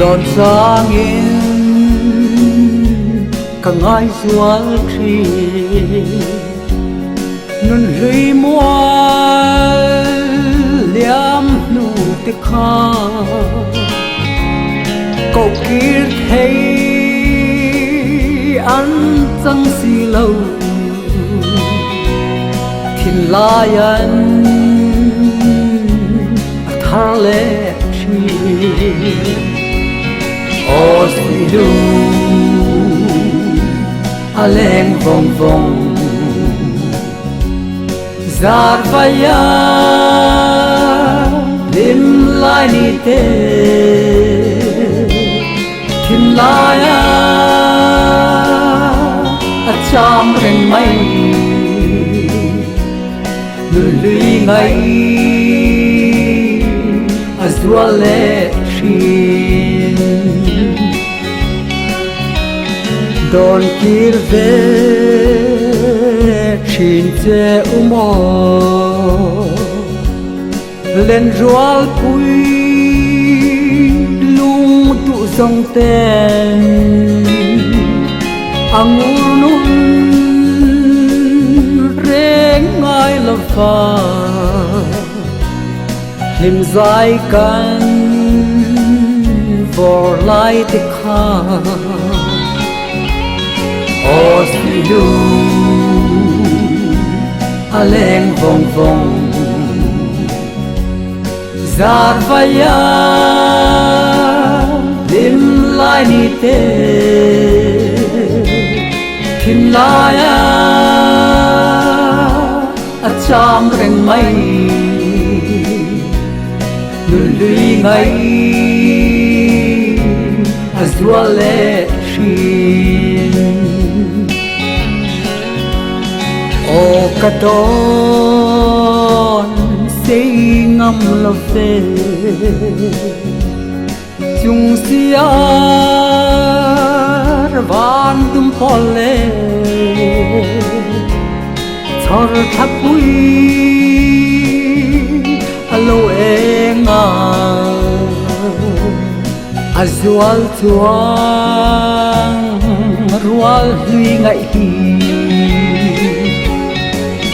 đón sáng in cả ngày xuân khi nun rơi mua liam nu te kha cậu kia thấy anh chẳng xì lâu thiên lai anh thar lệ chi ô xì lu a leng vòng vòng zar vaya lim lai ni te thiên lai a cham reng mai lùi ngay a zua lệ shin đón kir ve chin che umo lên rual pui lung tu song ten angur nun reng ngai la fa lim zai kan vor lai te kha o si lu a leng vòng vòng zar vaya lim lai ni te thiên lai a cham reng mai lùi ngay a zua lệ shin o ka don say ngam lo fe chung sia van tum pole thor thapui alo enga azual tuang rual hui ngai hi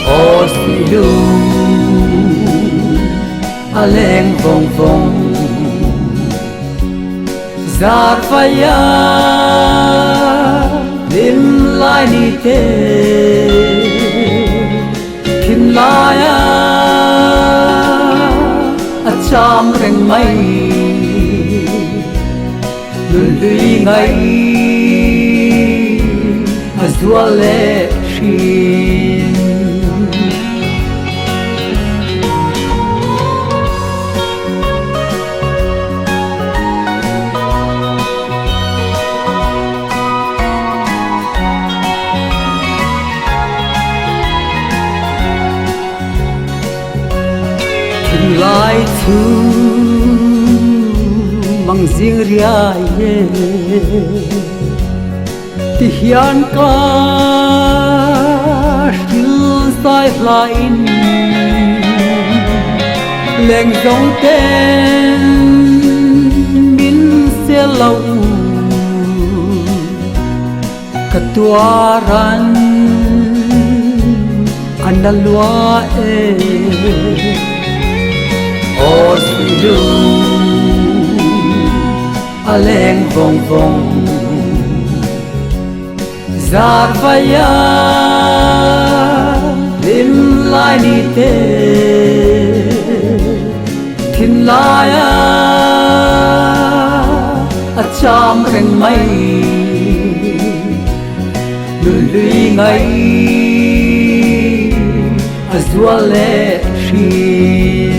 o silu aleng vòng vòng zar vaya lim lai ni te thiên lai a cham reng mai lùi ngay a zua lệ shin lai thu mang riêng ria ye ti hian ka shil sai lain leng dong ten min se lau katuaran analua o silu aleng vòng vòng zar vaya lim lai ni te thiên lai a cham reng mai lùi ngay a zua lệ shin